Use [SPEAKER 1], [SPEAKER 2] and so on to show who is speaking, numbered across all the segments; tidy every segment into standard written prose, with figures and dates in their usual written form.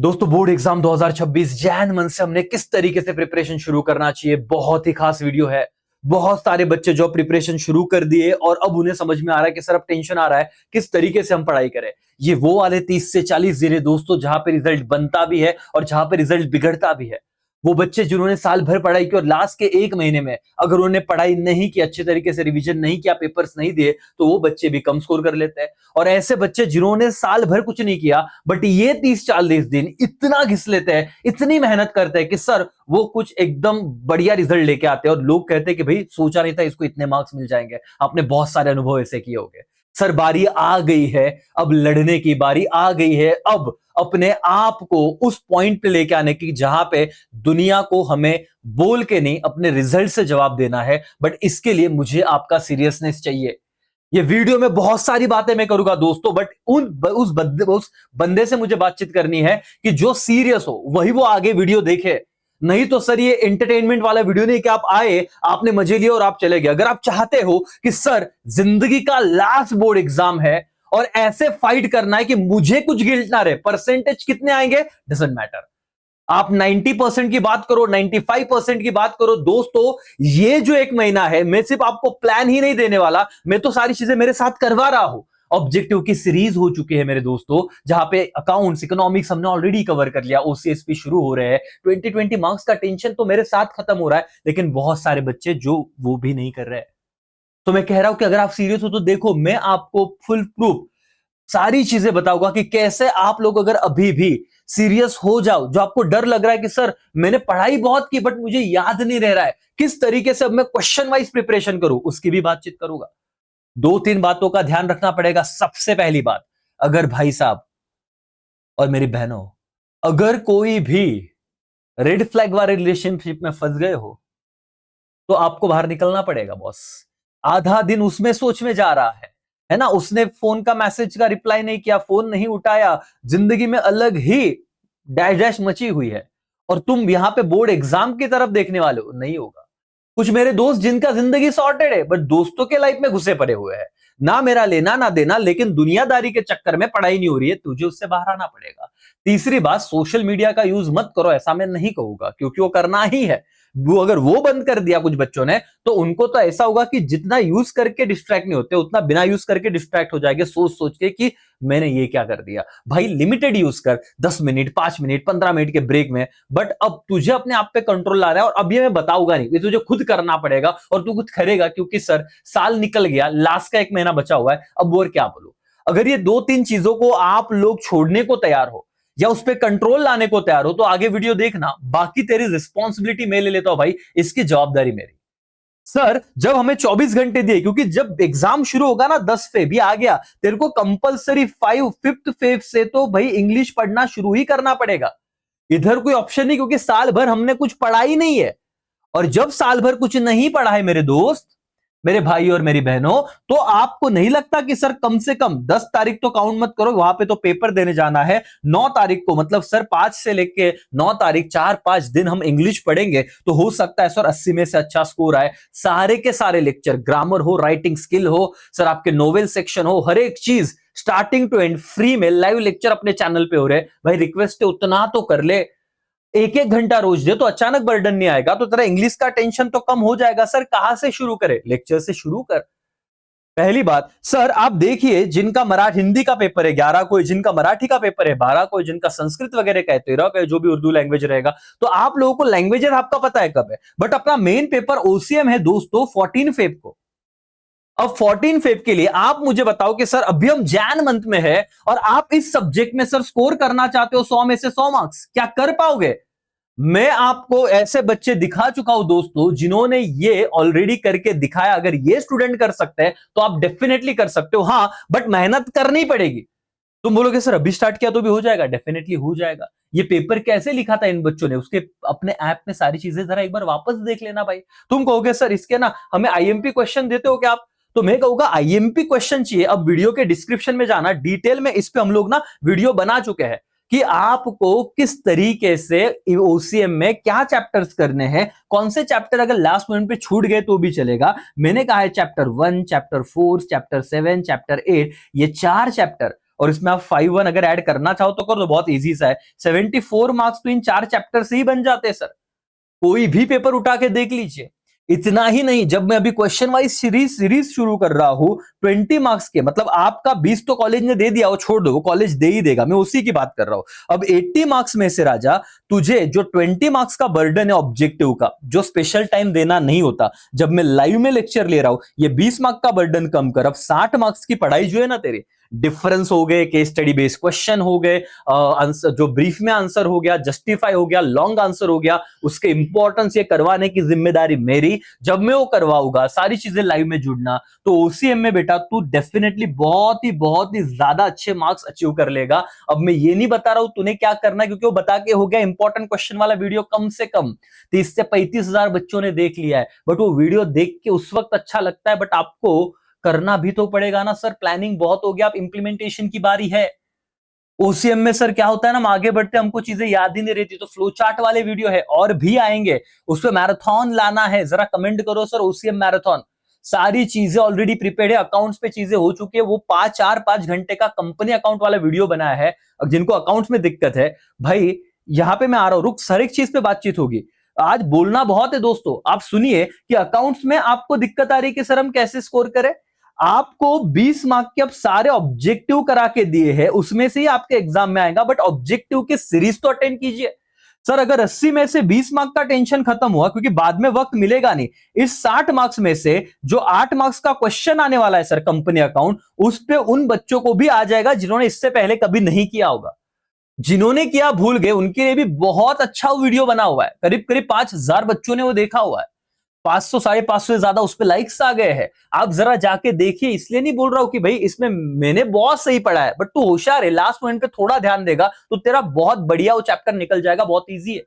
[SPEAKER 1] दोस्तों board exam 2026 Jain month से हमने किस तरीके से प्रिपरेशन शुरू करना चाहिए, बहुत ही खास वीडियो है। बहुत सारे बच्चे जो प्रिपरेशन शुरू कर दिए और अब उन्हें समझ में आ रहा है कि सर अब टेंशन आ रहा है किस तरीके से हम पढ़ाई करें। ये वो वाले 30 से 40 दिन है दोस्तों जहां पे रिजल्ट बनता भी है और जहां पे रिजल्ट बिगड़ता भी है। वो बच्चे जिन्होंने साल भर पढ़ाई की और लास्ट के एक महीने में अगर उन्होंने पढ़ाई नहीं की, अच्छे तरीके से रिवीजन नहीं किया, पेपर्स नहीं दिए, तो वो बच्चे भी कम स्कोर कर लेते हैं। और ऐसे बच्चे जिन्होंने साल भर कुछ नहीं किया बट ये 30-40 दिन इतना घिस लेते हैं, इतनी मेहनत करते हैं कि सर वो कुछ एकदम बढ़िया रिजल्ट लेके आते हैं और लोग कहते हैं कि भाई सोचा नहीं था इसको इतने मार्क्स मिल जाएंगे। आपने बहुत सारे अनुभव ऐसे किए होंगे। सर बारी आ गई है, अब लड़ने की बारी आ गई है। अब अपने आप को उस पॉइंट पे लेके आने की जहां पे दुनिया को हमें बोल के नहीं अपने रिजल्ट से जवाब देना है। बट इसके लिए मुझे आपका सीरियसनेस चाहिए। ये वीडियो में बहुत सारी बातें मैं करूंगा दोस्तों, बट उस बंदे से मुझे बातचीत करनी है कि जो सीरियस हो वही वो आगे वीडियो देखे। नहीं तो सर ये एंटरटेनमेंट वाला वीडियो नहीं कि आप आए, आपने मजे लिए और आप चले गए। अगर आप चाहते हो कि सर जिंदगी का लास्ट बोर्ड एग्जाम है और ऐसे फाइट करना है कि मुझे कुछ गिल्ट ना रहे, परसेंटेज कितने आएंगे डजंट मैटर। आप 90% की बात करो, 95% की बात करो दोस्तों, ये जो एक महीना है मैं सिर्फ आपको प्लान ही नहीं देने वाला, मैं तो सारी चीजें मेरे साथ करवा रहा हूं। ऑब्जेक्टिव की सीरीज हो चुकी है मेरे दोस्तों, जहां पे अकाउंट्स, इकोनॉमिक्स हमने ऑलरेडी कवर कर लिया, ओसीएसपी शुरू हो रहे हैं। 2020 मार्क्स का टेंशन तो मेरे साथ खत्म हो रहा है, लेकिन बहुत सारे बच्चे जो वो भी नहीं कर रहे हैं। तो मैं कह रहा हूं कि अगर आप सीरियस हो तो देखो, मैं आपको फुल प्रूफ सारी चीजें बताऊंगा कि कैसे आप लोग अगर अभी भी सीरियस हो जाओ, जो आपको डर लग रहा है कि सर मैंने पढ़ाई बहुत की बट मुझे याद नहीं रह रहा है, किस तरीके से अब मैं क्वेश्चन वाइज प्रिपरेशन करूं, उसकी भी बातचीत करूंगा। 2-3 बातों का ध्यान रखना पड़ेगा। सबसे पहली बात, अगर भाई साहब और मेरी बहनों, अगर कोई भी रेड फ्लैग वाले रिलेशनशिप में फंस गए हो तो आपको बाहर निकलना पड़ेगा बॉस। आधा दिन उसमें सोच में जा रहा है ना, उसने फोन का मैसेज का रिप्लाई नहीं किया, फोन नहीं उठाया, जिंदगी में अलग ही डैश डैश मची हुई है, और तुम यहां पे बोर्ड एग्जाम की तरफ देखने वाले हो, नहीं होगा। कुछ मेरे दोस्त जिनका जिंदगी सॉर्टेड है बट दोस्तों के लाइफ में घुसे पड़े हुए हैं, ना मेरा लेना ना देना, लेकिन दुनियादारी के चक्कर में पढ़ाई नहीं हो रही है, तुझे उससे बाहर आना पड़ेगा। तीसरी बात, सोशल मीडिया का यूज मत करो, ऐसा मैं नहीं कहूंगा, क्योंकि वो करना ही है। वो अगर वो बंद कर दिया कुछ बच्चों ने, तो उनको तो ऐसा होगा कि जितना यूज करके डिस्ट्रैक्ट नहीं होते उतना बिना यूज करके डिस्ट्रैक्ट हो जाएंगे, सोच सोच के कि मैंने ये क्या कर दिया। भाई लिमिटेड यूज कर, 10 मिनट, 5 मिनट, 15 मिनट के ब्रेक में। बट अब तुझे अपने आप पे कंट्रोल ला रहा है, और अब ये मैं बताऊंगा नहीं, ये तुझे खुद करना पड़ेगा और तू खुद करेगा, क्योंकि सर साल निकल गया, लास्ट का एक महीना बचा हुआ है। अब और क्या बोलूं। अगर ये 2-3 चीजों को आप लोग छोड़ने को तैयार हो या उस पर कंट्रोल लाने को तैयार हो तो आगे वीडियो देखना, बाकी तेरी रिस्पॉन्सिबिलिटी मैं ले लेता हूं भाई, इसकी जवाबदारी मेरी। सर जब हमें 24 घंटे दिए, क्योंकि जब एग्जाम शुरू होगा ना 10 फेब आ गया, तेरे को कंपलसरी 5th फेब से तो भाई इंग्लिश पढ़ना शुरू ही करना पड़ेगा। इधर कोई ऑप्शन नहीं, क्योंकि साल भर हमने कुछ पढ़ा ही नहीं है। और जब साल भर कुछ नहीं पढ़ा है मेरे दोस्त, मेरे भाई और मेरी बहनों, तो आपको नहीं लगता कि सर कम से कम 10 तारीख तो काउंट मत करो, वहां पे तो पेपर देने जाना है 9 तारीख को, मतलब सर 5 से लेके 9 तारीख 4-5 दिन हम इंग्लिश पढ़ेंगे, तो हो सकता है सर 80 में से अच्छा स्कोर आए। सारे के सारे लेक्चर, ग्रामर हो, राइटिंग स्किल हो, सर आपके नोवेल सेक्शन हो, हर एक चीज स्टार्टिंग टू एंड फ्री में लाइव लेक्चर अपने चैनल पे हो रहे। भाई रिक्वेस्ट है उतना तो कर ले, 1-1 घंटा रोज दे, तो अचानक बर्डन नहीं आएगा, तो तेरा इंग्लिश का टेंशन तो कम हो जाएगा। सर कहां से शुरू करे, लेक्चर से शुरू कर। पहली बात, सर आप देखिए जिनका मराठी हिंदी का पेपर है 11 को, जिनका मराठी का पेपर है 12 को, जिनका संस्कृत वगैरह का है 13 का, जो भी उर्दू लैंग्वेज रहेगा, तो आप लोगों को लैंग्वेजेस आपका पता है कब है, बट अपना मेन पेपर ओसीएम है दोस्तों 14 फेब को। अब 14 फेब के लिए आप मुझे बताओ कि सर अभी हम जैन मंथ में है और आप इस सब्जेक्ट में सर स्कोर करना चाहते हो 100 में से 100 मार्क्स, क्या कर पाओगे? मैं आपको ऐसे बच्चे दिखा चुका हूं दोस्तों जिन्होंने ये ऑलरेडी करके दिखाया। अगर ये स्टूडेंट कर सकते हैं तो आप डेफिनेटली कर सकते हो, हां बट मेहनत करनी पड़ेगी। तुम बोलोगे सर अभी स्टार्ट किया तो भी हो जाएगा, डेफिनेटली हो जाएगा। ये पेपर कैसे लिखा था इन बच्चों ने, उसके अपने ऐप में सारी चीजें जरा एक बार वापस देख लेना भाई। तुम कहोगे सर इसके ना हमें आईएमपी क्वेश्चन देते हो क्या आप, तो मैं कहूंगा आईएमपी क्वेश्चन चाहिए, अब वीडियो के डिस्क्रिप्शन में जाना, डिटेल में इस पे हम लोग ना वीडियो बना चुके हैं कि आपको किस तरीके से ओसीएम में क्या चैप्टर्स करने हैं, कौन से चैप्टर अगर लास्ट मोमेंट पे छूट गए तो भी चलेगा। मैंने कहा है चैप्टर 1, चैप्टर 4, चैप्टर 7, चैप्टर 8, ये 4 चैप्टर, और इसमें आप 5-1 अगर ऐड करना चाहो तो करो, तो बहुत इजी सा है। 74 मार्क्स तो इन 4 चैप्टर से ही बन जाते हैं सर। कोई भी पेपर उठा के देख लीजिए। इतना ही नहीं, जब मैं अभी क्वेश्चन वाइज सीरीज शुरू कर रहा हूं 20 मार्क्स के, मतलब आपका 20 तो कॉलेज ने दे दिया, वो छोड़ दो, वो कॉलेज दे ही देगा, मैं उसी की बात कर रहा हूं। अब 80 मार्क्स में से राजा तुझे जो 20 मार्क्स का बर्डन है ऑब्जेक्टिव का, जो स्पेशल टाइम देना नहीं होता, जब मैं लाइव में लेक्चर ले रहा हूं, ये 20 मार्क्स का बर्डन कम कर, अब 60 मार्क्स की पढ़ाई जो है ना तेरी, डिफरेंस हो गए, केस स्टडी बेस्ड क्वेश्चन हो गए, आंसर जो ब्रीफ में आंसर हो गया, जस्टिफाई हो गया, लॉन्ग आंसर हो गया, उसके इंपॉर्टेंस ये करवाने की जिम्मेदारी मेरी। जब मैं वो करवाऊंगा, सारी चीजें लाइव में जुड़ना, तो ओसीएम में बेटा तू डेफिनेटली बहुत ही ज्यादा अच्छे मार्क्स अचीव कर लेगा। अब मैं ये नहीं बता रहा हूं तूने क्या करना है, क्योंकि वो बता के हो गया इंपॉर्टेंट क्वेश्चन वाला वीडियो कम से कम 30 से 35 हजार बच्चों ने देख लिया है, बट वो वीडियो देख के उस वक्त अच्छा लगता है, बट आपको करना भी तो पड़ेगा ना सर। प्लानिंग बहुत हो गया, अब इंप्लीमेंटेशन की बारी है। ओसीएम में सर क्या होता है ना, हम आगे बढ़ते हमको चीजें याद ही नहीं रहती, तो फ्लो चार्ट वाले वीडियो है और भी आएंगे, उसपे मैराथन लाना है, जरा कमेंट करो सर ओसीएम मैराथन। सारी चीजें ऑलरेडी प्रिपेयर्ड है, अकाउंट्स पे चीजें हो चुकी है, वो 4-5 घंटे का कंपनी अकाउंट वाला वीडियो बनाया है। अब जिनको अकाउंट्स में दिक्कत है भाई, यहां पे मैं आ रहा हूं, रुक, सर एक चीज पे बातचीत होगी। आज बोलना बहुत है दोस्तों, आप सुनिए कि अकाउंट्स में आपको दिक्कत आ रही है कि सर हम कैसे स्कोर करें। आपको 20 मार्क के अब सारे ऑब्जेक्टिव करा के दिए हैं, उसमें से ही आपके एग्जाम में आएगा, बट ऑब्जेक्टिव के सीरीज तो अटेंड कीजिए। सर अगर 80 में से 20 मार्क का टेंशन खत्म हुआ, क्योंकि बाद में वक्त मिलेगा नहीं, इस 60 मार्क्स में से जो 8 मार्क्स का क्वेश्चन आने वाला है सर कंपनी अकाउंट, उस पे उन बच्चों को भी आ जाएगा जिन्होंने इससे पहले कभी नहीं किया होगा। जिन्होंने किया भूल गए, उनके लिए भी बहुत अच्छा वीडियो बना हुआ है, करीब करीब 5000 बच्चों ने वो देखा हुआ है, 500 550 से ज्यादा उस पे लाइक्स आ गए हैं। आप जरा जाके देखिए, इसलिए नहीं बोल रहा हूं कि भाई इसमें मैंने बहुत सही पढ़ा है, बट तू होशियार है, लास्ट पॉइंट पे थोड़ा ध्यान देगा तो तेरा बहुत बढ़िया वो चैप्टर निकल जाएगा, बहुत इजी है।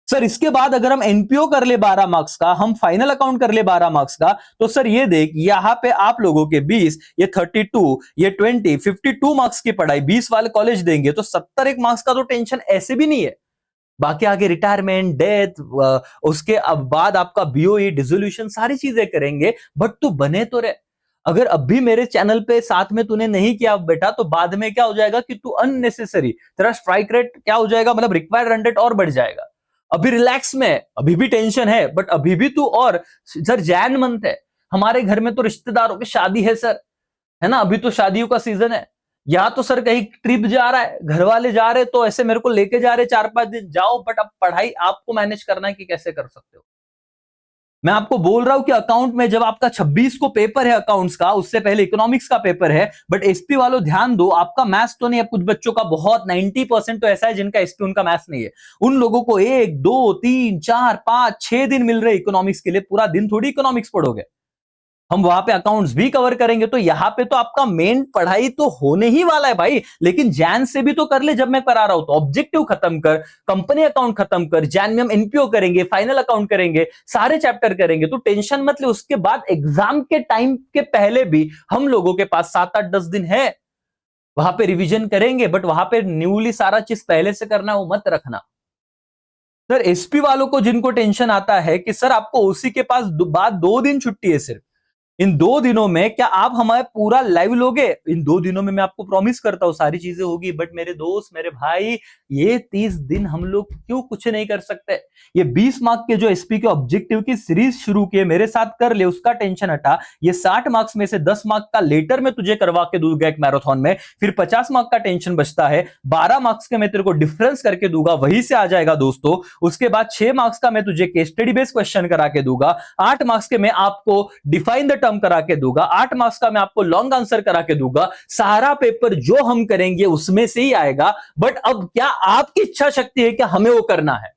[SPEAKER 1] सर इसके बाद अगर हम एनपीओ कर ले 12 मार्क्स का, हम फाइनल अकाउंट कर ले 12 मार्क्स का, तो सर ये देख, यहां पे आप लोगों के 20, ये 32, ये 20, 52 मार्क्स की पढ़ाई 20 वाले कॉलेज देंगे, तो 70 एक मार्क्स का तो टेंशन ऐसे भी नहीं है। बाकी आगे रिटायरमेंट, डेथ, उसके अब बाद आपका बीओई, डिसोल्यूशन, सारी चीजें करेंगे, बट तू बने तो रहे। अगर अभी मेरे चैनल पे साथ में तूने नहीं किया बेटा, तो बाद में क्या हो जाएगा कि तू अननेसेसरी, तेरा स्ट्राइक रेट क्या हो जाएगा, मतलब रिक्वायर्ड रन रेट और बढ़ जाएगा। अभी रिलैक्स में, अभी भी टेंशन है, बट अभी भी तू, और सर जैन मंथ है, हमारे घर में तो रिश्तेदारों की शादी है सर, है ना, अभी तो शादियों का सीजन है। या तो सर कहीं ट्रिप जा रहा है, घर वाले जा रहे, तो ऐसे मेरे को लेके जा रहे 4-5 दिन, जाओ, बट अब पढ़ाई आपको मैनेज करना है कि कैसे कर सकते हो। मैं आपको बोल रहा हूं कि अकाउंट में जब आपका 26 को पेपर है अकाउंट्स का, उससे पहले इकोनॉमिक्स का पेपर है, बट एसपी वालों ध्यान दो, आपका मैथ्स तो नहीं है, कुछ बच्चों का बहुत 90% तो ऐसा है जिनका एसपी उनका मैथ्स नहीं है, उन लोगों को 1, 2, 3, 4, 5, 6 दिन मिल रहे इकोनॉमिक्स के लिए, पूरा दिन थोड़ी इकोनॉमिक्स पढ़ोगे। हम वहां पे अकाउंट्स भी कवर करेंगे, तो यहां पे तो आपका मेन पढ़ाई तो होने ही वाला है भाई, लेकिन जैन से भी तो कर ले, जब मैं करा रहा हूं तो ऑब्जेक्टिव खत्म कर, कंपनी अकाउंट खत्म कर, जैन में हम एनपीओ करेंगे, फाइनल अकाउंट करेंगे, सारे चैप्टर करेंगे, तो टेंशन मत ले। उसके बाद एग्जाम के टाइम के पहले भी हम लोगों के पास 7-8-10 दिन है, वहां पे रिविजन करेंगे, बट वहां पे न्यूली सारा चीज पहले से करना, वो मत रखना। सर एसपी वालों को जिनको टेंशन आता है कि सर आपको ओसी के पास बाद 2 दिन छुट्टी है सिर्फ, इन 2 दिनों में क्या आप हमारे पूरा लाइव लोगे? इन 2 दिनों में मैं आपको प्रॉमिस करता हूं सारी चीजें होगी, बट मेरे दोस्त, मेरे भाई, ये 30 दिन हम लोग क्यों कुछ नहीं कर सकते? ये 20 मार्क के जो एसपी के ऑब्जेक्टिव की सीरीज शुरू किए, मेरे साथ कर ले, उसका टेंशन हटा। ये 60 मार्क्स में से 10 मार्क का लेटर में तुझे करवा के दूंगा एक मैराथन में, फिर 50 मार्क का टेंशन बचता है, 12 मार्क्स के मैं तेरे को डिफरेंस करके दूंगा, वहीं से आ जाएगा दोस्तों। उसके बाद 6 मार्क्स का मैं तुझे केस स्टडी बेस्ड क्वेश्चन करा के दूंगा, 8 मार्क्स के मैं आपको डिफाइन द टर्म करा के दूंगा, 8 मार्क्स का मैं आपको लॉन्ग आंसर करा के दूंगा। सारा पेपर जो हम करेंगे उसमें से ही आएगा, बट अब क्या आपकी इच्छा शक्ति है कि हमें वो करना है?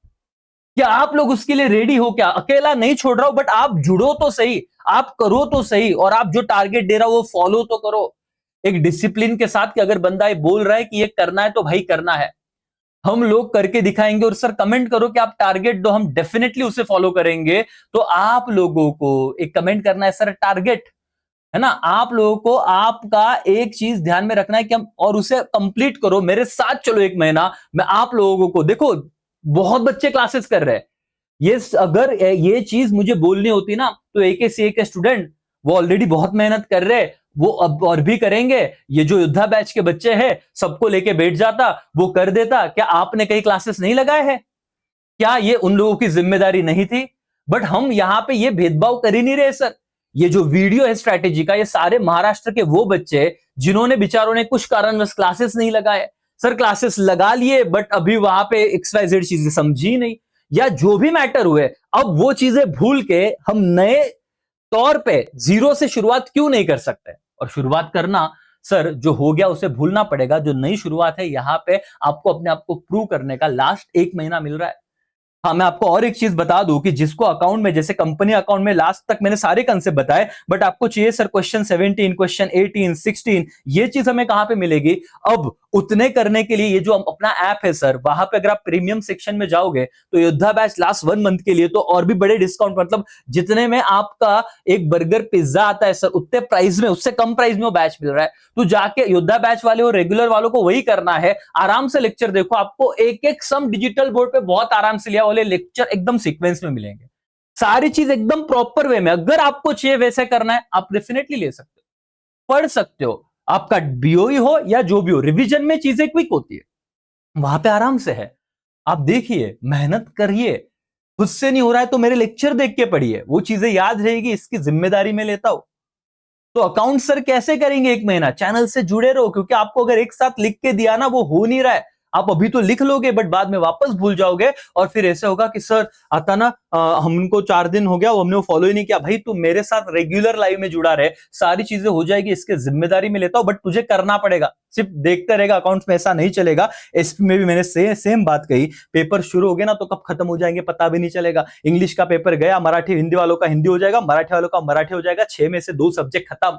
[SPEAKER 1] क्या आप लोग उसके लिए रेडी हो? क्या अकेला नहीं छोड़ रहा हूं, बट आप जुड़ो तो सही, आप करो तो सही, और आप जो टारगेट दे रहा हो वो फॉलो तो करो एक डिसिप्लिन के साथ, कि अगर बंदा ये बोल रहा है कि ये करना है तो भाई करना है, हम लोग करके दिखाएंगे। और सर कमेंट करो कि आप टारगेट दो, हम डेफिनेटली उसे फॉलो करेंगे। तो आप लोगों को एक कमेंट करना है, सर टारगेट, है ना, आप लोगों को आपका एक चीज ध्यान में रखना है कि हम, और उसे कंप्लीट करो मेरे साथ, चलो 1 महीना। मैं आप लोगों को, देखो बहुत बच्चे क्लासेस कर रहे हैं, ये अगर ये चीज मुझे बोलनी होती ना, तो एक से एक स्टूडेंट वो ऑलरेडी बहुत मेहनत कर रहे हैं, वो अब और भी करेंगे। ये जो योद्धा बैच के बच्चे हैं, सबको लेके बैठ जाता, वो कर देता। क्या आपने कई क्लासेस नहीं लगाए हैं? क्या ये उन लोगों की जिम्मेदारी नहीं थी? बट हम यहां पे ये भेदभाव कर ही नहीं रहे सर। ये जो वीडियो है स्ट्रैटेजी का, ये सारे महाराष्ट्र के वो बच्चे जिन्होंने बेचारों ने कुछ कारणवश क्लासेस नहीं लगाए। सर क्लासेस लगा लिए बट अभी वहां पे XYZ चीजें समझी नहीं, या जो भी मैटर हुए, अब वो चीजें भूल के हम नए तौर पे जीरो से शुरुआत क्यों नहीं कर सकते? और शुरुआत करना सर, जो हो गया उसे भूलना पड़ेगा। जो नई शुरुआत है, यहां पे आपको अपने आप को प्रूव करने का लास्ट 1 महीना मिल रहा है। हाँ, मैं आपको और एक चीज बता दूं कि जिसको अकाउंट में, जैसे कंपनी अकाउंट में लास्ट तक मैंने सारे कंसेप्ट बताए, बट आपको चाहिए सर क्वेश्चन 17, क्वेश्चन 18, 16, ये चीज हमें कहां पे मिलेगी? अब उतने करने के लिए ये जो अपना ऐप है सर, वहां पे अगर आप प्रीमियम सेक्शन में जाओगे तो योद्धा बैच लास्ट 1 मंथ के लिए तो और भी बड़े डिस्काउंट, मतलब जितने में आपका एक बर्गर पिज्जा आता है सर, उतने प्राइस में, उससे कम प्राइस में वो बैच मिल रहा है। तो जाके योद्धा बैच वाले और रेगुलर वालों को वही करना है, आराम से लेक्चर देखो, आपको एक एक सम डिजिटल बोर्ड पे बहुत आराम से लिया वाले लेक्चर एकदम सीक्वेंस में मिलेंगे। सारी चीज एकदम प्रॉपर वे में। अगर आपको चाहिए वैसे करना है, आप डेफिनेटली ले सकते हो, पढ़ सकते हो। आपका बीओई हो या जो भी हो, रिवीजन में चीजें क्विक होती है, वहां पे आराम से है। आप देखिए, मेहनत करिए। खुद से नहीं हो रहा है तो मेरे लेक्चर देख के पढ़िए, वो चीजें याद रहेगी, इसकी जिम्मेदारी में लेता हूं। तो अकाउंट सर कैसे करेंगे 1 महीना? चैनल से जुड़े रहो, क्योंकि आपको अगर एक साथ लिख के दिया ना, वो हो नहीं रहा है। आप अभी तो लिख लोगे बट बाद में वापस भूल जाओगे, और फिर ऐसे होगा कि सर आता ना, हमको 4 दिन हो गया, वो हमने वो फॉलो ही नहीं किया। भाई तू मेरे साथ रेगुलर लाइव में जुड़ा रहे, सारी चीजें हो जाएगी, इसके जिम्मेदारी में लेता हूं, बट तुझे करना पड़ेगा। सिर्फ देखते रहेगा अकाउंट्स में, ऐसा नहीं चलेगा। एसपी में भी मैंने सेम बात कही, पेपर शुरू हो गए ना तो कब खत्म हो जाएंगे पता भी नहीं चलेगा। इंग्लिश का पेपर गया, मराठी हिंदी वालों का हिंदी हो जाएगा, मराठी वालों का मराठी हो जाएगा, 6 में से 2 सब्जेक्ट खत्म।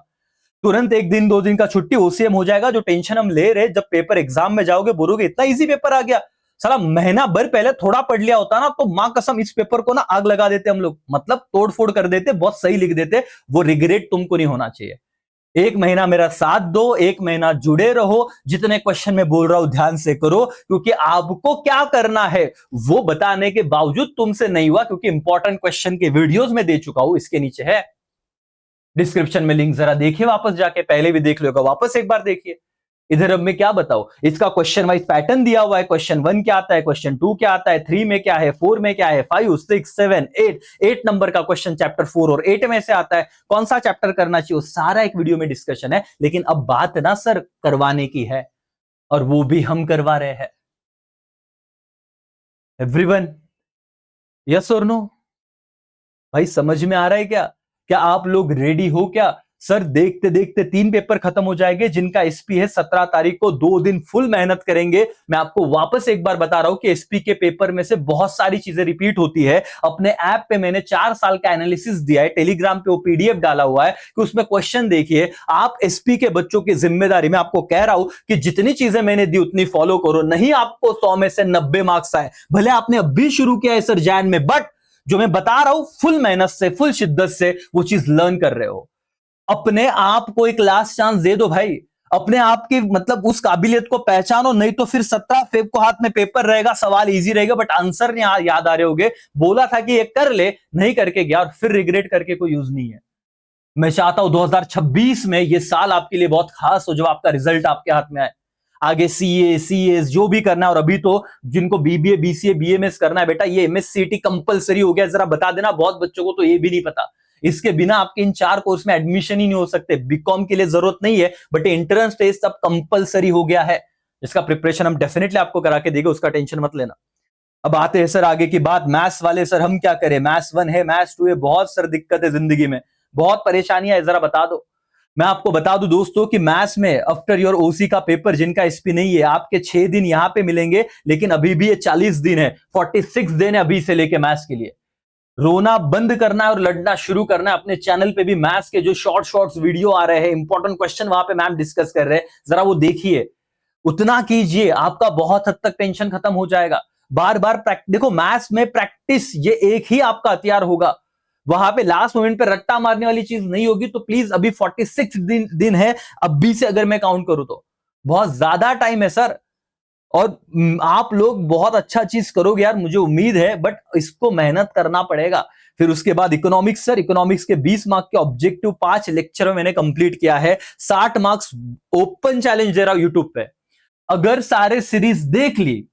[SPEAKER 1] तुरंत 1 दिन 2 दिन का छुट्टी, ओसीएम हो जाएगा। जो टेंशन हम ले रहे, जब पेपर एग्जाम में जाओगे बोलोगे इतना इजी पेपर आ गया। साला महीना भर पहले थोड़ा पढ़ लिया होता ना, तो मां कसम इस पेपर को ना आग लगा देते हम लोग, मतलब तोड़ फोड़ कर देते, बहुत सही लिख देते। वो रिग्रेट तुमको नहीं होना चाहिए। 1 महीना मेरा साथ दो, 1 महीना जुड़े रहो, जितने क्वेश्चन में बोल रहा हूं ध्यान से करो, क्योंकि आपको क्या करना है वो बताने के बावजूद तुमसे नहीं हुआ, क्योंकि इंपॉर्टेंट क्वेश्चन के वीडियोस में दे चुका हूं, इसके नीचे है डिस्क्रिप्शन में लिंक, जरा देखिए वापस जाके, पहले भी देख लो, वापस एक बार देखिए। इधर अब मैं क्या बताऊं, इसका क्वेश्चन वाइज पैटर्न दिया हुआ है। क्वेश्चन 1 क्या आता है, क्वेश्चन 2 क्या आता है, 3 में क्या है, 4 में क्या है, 5, 6, 7, 8 नंबर का क्वेश्चन चैप्टर 4 और 8 में से आता है। कौन सा चैप्टर करना चाहिए, सारा एक वीडियो में डिस्कशन है। लेकिन अब बात ना सर करवाने की है, और वो भी हम करवा रहे हैं। एवरीवन, यस और नो? भाई समझ में आ रहा है क्या? क्या आप लोग रेडी हो क्या? सर देखते देखते 3 पेपर खत्म हो जाएंगे, जिनका एसपी है 17 तारीख को। 2 दिन फुल मेहनत करेंगे। मैं आपको वापस एक बार बता रहा हूं कि एसपी के पेपर में से बहुत सारी चीजें रिपीट होती है। अपने ऐप पे मैंने 4 साल का एनालिसिस दिया है, टेलीग्राम पे वो पीडीएफ डाला हुआ है कि उसमें क्वेश्चन देखिए। आप एसपी के बच्चों की जिम्मेदारी, मैं आपको कह रहा हूं कि जितनी चीजें मैंने दी उतनी फॉलो करो। नहीं आपको 100 में से 90 मार्क्स आए, भले आपने अभी शुरू किया है सर जैन में, बट जो मैं बता रहा हूं फुल मेहनत से, फुल शिद्दत से वो चीज लर्न कर रहे हो। अपने आप को एक लास्ट चांस दे दो भाई। अपने आप की मतलब उस काबिलियत को पहचानो, नहीं तो फिर 17 फेब को हाथ में पेपर रहेगा, सवाल इजी रहेगा बट आंसर नहीं याद आ रहे होगे। बोला था कि ये कर ले, नहीं करके गया, और फिर रिग्रेट करके कोई यूज नहीं है। मैं चाहता हूं 2026 में ये साल आपके लिए बहुत खास हो, जब आपका रिजल्ट आपके हाथ में आए। आगे सीए सीएस जो भी करना है, और अभी तो जिनको बीबीए बीसीए बीएमएस करना है बेटा, ये एमएससीटी कंपलसरी हो गया। जरा बता देना, बहुत बच्चों को तो ये भी नहीं पता। इसके बिना आपके इन 4 कोर्स में एडमिशन ही नहीं हो सकते। बीकॉम के लिए जरूरत नहीं है, बट एंट्रेंस टेस्ट अब कंपलसरी हो गया है, जिसका प्रिपरेशन हम डेफिनेटली आपको करा के देंगे, उसका टेंशन मत लेना। अब आते हैं सर आगे की बात। मैथ्स वाले सर हम क्या करें? मैथ्स 1 है, मैथ्स 2 है, बहुत सर दिक्कत है जिंदगी में, बहुत परेशानियां है, जरा बता दो। मैं आपको बता दूं दोस्तों कि मैथ्स में आफ्टर योर ओसी का पेपर, जिनका एसपी नहीं है, आपके 6 दिन यहां पे मिलेंगे, लेकिन अभी भी ये 40 दिन है, 46 दिन है अभी से लेके मैथ्स के लिए। रोना बंद करना है और लड़ना शुरू करना है। अपने चैनल पे भी मैथ्स के जो शॉर्ट्स वीडियो आ रहे हैं, इंपॉर्टेंट क्वेश्चन वहां पे मैम डिस्कस कर रहे हैं, जरा वो देखिए। उतना कीजिए, आपका बहुत हद तक टेंशन खत्म हो जाएगा। बार बार देखो, मैथ्स में प्रैक्टिस ये एक ही आपका हथियार होगा। वहां पे लास्ट मोमेंट पे रट्टा मारने वाली चीज नहीं होगी। तो प्लीज, अभी 46 दिन है अभी से, अगर मैं काउंट करूं तो बहुत ज्यादा टाइम है सर। और आप लोग बहुत अच्छा चीज करोगे यार, मुझे उम्मीद है, बट इसको मेहनत करना पड़ेगा। फिर उसके बाद इकोनॉमिक्स सर, इकोनॉमिक्स के 20 मार्क के ऑब्जेक्टिव 5 लेक्चर में मैंने कंप्लीट किया है। 60 मार्क्स ओपन चैलेंज दे रहा हूं यूट्यूब पे। अगर सारे सीरीज देख ली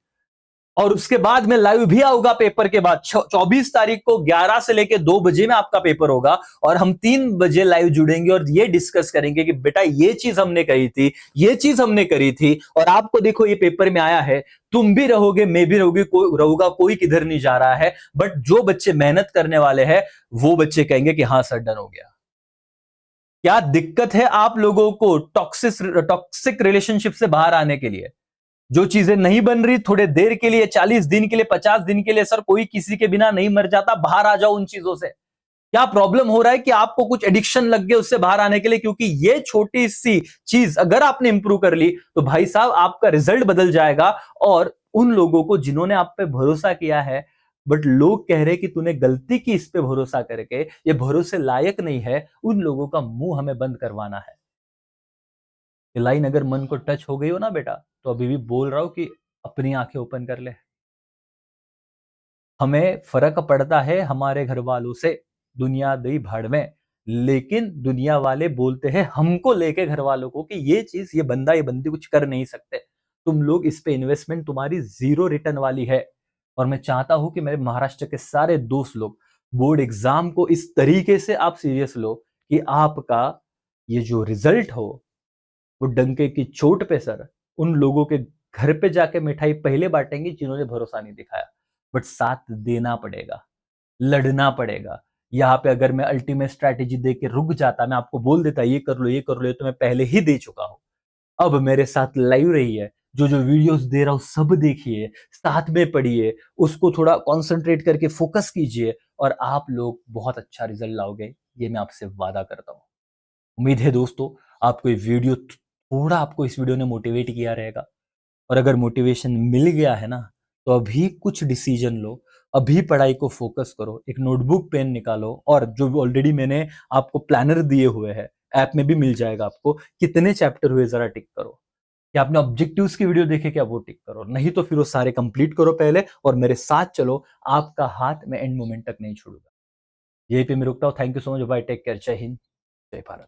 [SPEAKER 1] और उसके बाद में लाइव भी आऊंगा पेपर के बाद, 24 तारीख को 11 से लेके 2 बजे में आपका पेपर होगा, और हम 3 बजे लाइव जुड़ेंगे और ये डिस्कस करेंगे कि बेटा ये चीज हमने कही थी, ये चीज हमने करी थी, और आपको देखो ये पेपर में आया है। तुम भी रहोगे, मैं भी रहोगे, कोई रहूंगा, कोई किधर नहीं जा रहा है। बट जो बच्चे मेहनत करने वाले हैं वो बच्चे कहेंगे कि हाँ सर डन हो गया। क्या दिक्कत है आप लोगों को टॉक्सिक रिलेशनशिप से बाहर आने के लिए? जो चीजें नहीं बन रही, थोड़े देर के लिए, 40 दिन के लिए, 50 दिन के लिए, सर कोई किसी के बिना नहीं मर जाता, बाहर आ जाओ उन चीजों से। क्या प्रॉब्लम हो रहा है कि आपको कुछ एडिक्शन लग गए उससे बाहर आने के लिए? क्योंकि ये छोटी सी चीज अगर आपने इंप्रूव कर ली तो भाई साहब आपका रिजल्ट बदल जाएगा। और उन लोगों को जिन्होंने आप पे भरोसा किया है, बट लोग कह रहे कि तूने गलती की इस पे भरोसा करके, ये भरोसे लायक नहीं है, उन लोगों का मुंह हमें बंद करवाना है। ये लाइन अगर मन को टच हो गई हो ना बेटा, तो अभी भी बोल रहा हूं कि अपनी आंखें ओपन कर ले। हमें फर्क पड़ता है हमारे घर वालों से, दुनिया दी भाड़ में। लेकिन दुनिया वाले बोलते हैं हमको लेके घर वालों को कि ये चीज, ये बंदा, ये बंदी कुछ कर नहीं सकते। तुम लोग इस पे इन्वेस्टमेंट तुम्हारी जीरो रिटर्न वाली है। और मैं चाहता हूं कि मेरे महाराष्ट्र के सारे दोस्त लोग बोर्ड एग्जाम को इस तरीके से आप सीरियस लो कि आपका ये जो रिजल्ट हो वो डंके की चोट पे सर उन लोगों के घर पे जाके मिठाई पहले बांटेंगे जिन्होंने भरोसा नहीं दिखाया। बट साथ देना पड़ेगा, लड़ना पड़ेगा। यहाँ पे अगर मैं अल्टीमेट स्ट्रैटेजी दे के रुक जाता, मैं आपको बोल देता ये कर लो, ये कर लो, ये तो मैं पहले ही दे चुका हूं। अब मेरे साथ लाइव रही है, जो जो वीडियोस दे रहा हूं सब देखिए, साथ में पढ़िए, उसको थोड़ा कॉन्सेंट्रेट करके फोकस कीजिए, और आप लोग बहुत अच्छा रिजल्ट लाओगे, ये मैं आपसे वादा करता हूं। उम्मीद है दोस्तों आपको ये वीडियो, थोड़ा आपको इस वीडियो ने मोटिवेट किया रहेगा। और अगर मोटिवेशन मिल गया है ना, तो अभी कुछ डिसीजन लो, अभी पढ़ाई को फोकस करो, एक नोटबुक पेन निकालो, और जो ऑलरेडी मैंने आपको प्लानर दिए हुए हैं, ऐप में भी मिल जाएगा आपको, कितने चैप्टर हुए जरा टिक करो। कि आपने ऑब्जेक्टिव्स की वीडियो देखे क्या, वो टिक करो, नहीं तो फिर वो सारे कंप्लीट करो पहले और मेरे साथ चलो। आपका हाथ मैं एंड मोमेंट तक नहीं छोड़ूंगा। यहीं पे मैं रुकता हूँ। Thank you so much, bye, take care, जय हिंद, जय भारत।